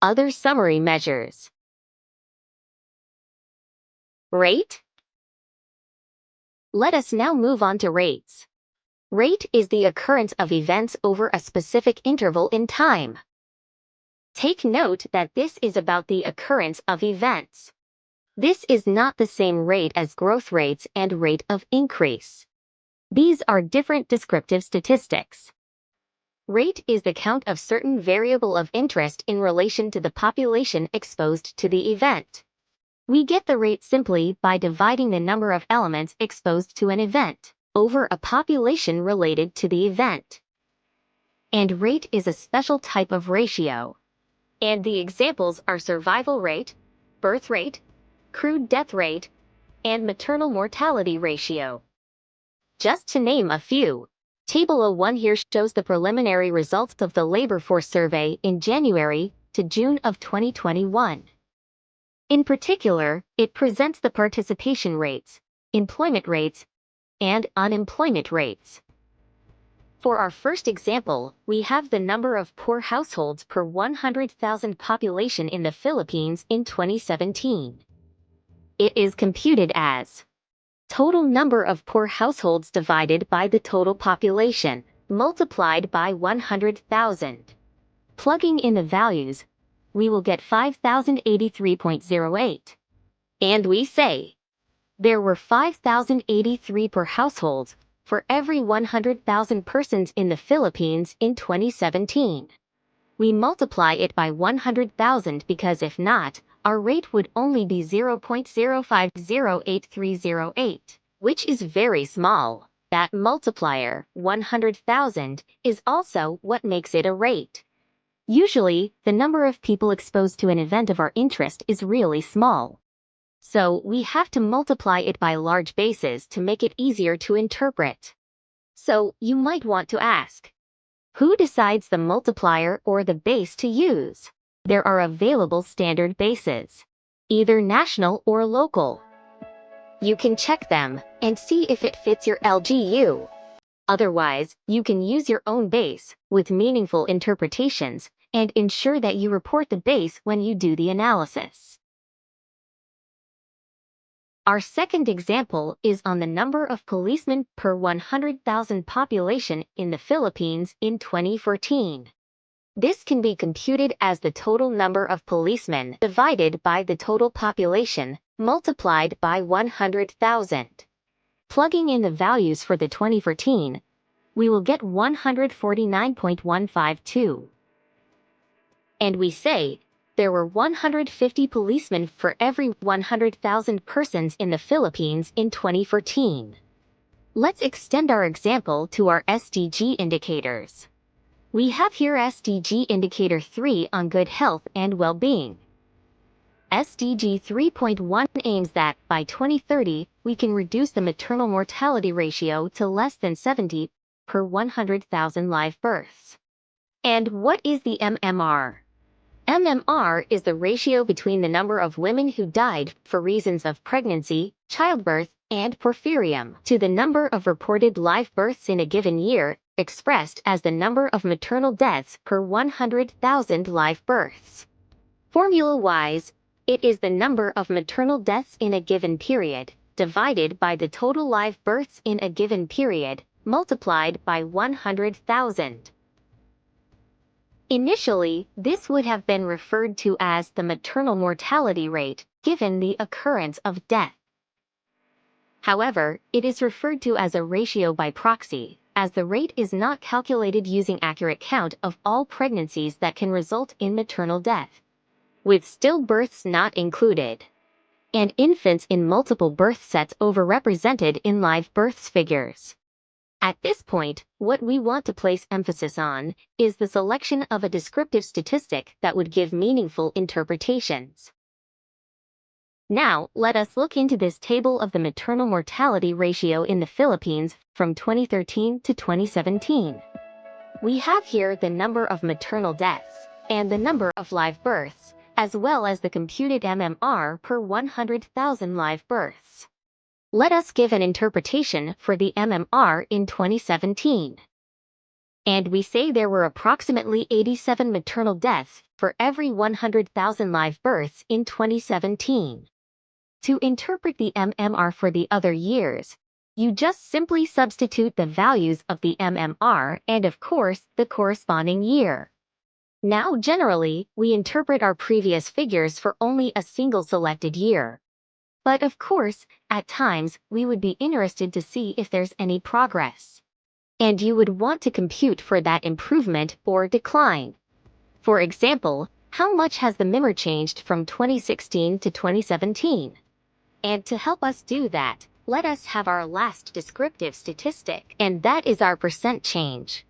Other summary measures. Rate. Let us now move on to rates. Rate is the occurrence of events over a specific interval in time. Take note that this is about the occurrence of events. This is not the same rate as growth rates and rate of increase. These are different descriptive statistics. Rate is the count of certain variable of interest in relation to the population exposed to the event. We get the rate simply by dividing the number of elements exposed to an event over a population related to the event. And rate is a special type of ratio. And the examples are survival rate, birth rate, crude death rate, and maternal mortality ratio. Just to name a few. Table 01 here shows the preliminary results of the labor force survey in January to June of 2021. In particular, it presents the participation rates, employment rates, and unemployment rates. For our first example, we have the number of poor households per 100,000 population in the Philippines in 2017. It is computed as total number of poor households divided by the total population, multiplied by 100,000. Plugging in the values, we will get 5,083.08. And we say, there were 5,083 per household for every 100,000 persons in the Philippines in 2017. We multiply it by 100,000 because if not, our rate would only be 0.050838, which is very small. That multiplier, 100,000, is also what makes it a rate. Usually, the number of people exposed to an event of our interest is really small. So we have to multiply it by large bases to make it easier to interpret. So you might want to ask, who decides the multiplier or the base to use? There are available standard bases, either national or local. You can check them and see if it fits your LGU. Otherwise, you can use your own base with meaningful interpretations and ensure that you report the base when you do the analysis. Our second example is on the number of policemen per 100,000 population in the Philippines in 2014. This can be computed as the total number of policemen divided by the total population, multiplied by 100,000. Plugging in the values for the 2014, we will get 149.152. And we say, there were 150 policemen for every 100,000 persons in the Philippines in 2014. Let's extend our example to our SDG indicators. We have here SDG Indicator 3 on good health and well-being. SDG 3.1 aims that, by 2030, we can reduce the maternal mortality ratio to less than 70 per 100,000 live births. And what is the MMR? MMR is the ratio between the number of women who died for reasons of pregnancy, childbirth, and porphyrium to the number of reported live births in a given year, expressed as the number of maternal deaths per 100,000 live births. Formula-wise, it is the number of maternal deaths in a given period, divided by the total live births in a given period, multiplied by 100,000. Initially, this would have been referred to as the maternal mortality rate, given the occurrence of death. However, it is referred to as a ratio by proxy, as the rate is not calculated using accurate count of all pregnancies that can result in maternal death, with stillbirths not included, and infants in multiple birth sets overrepresented in live births figures. At this point, what we want to place emphasis on is the selection of a descriptive statistic that would give meaningful interpretations. Now, let us look into this table of the maternal mortality ratio in the Philippines from 2013 to 2017. We have here the number of maternal deaths and the number of live births, as well as the computed MMR per 100,000 live births. Let us give an interpretation for the MMR in 2017. And we say there were approximately 87 maternal deaths for every 100,000 live births in 2017. To interpret the MMR for the other years, you just simply substitute the values of the MMR and, of course, the corresponding year. Now, generally, we interpret our previous figures for only a single selected year. But of course, at times, we would be interested to see if there's any progress. And you would want to compute for that improvement or decline. For example, how much has the MMR changed from 2016 to 2017? And to help us do that, let us have our last descriptive statistic, and that is our percent change.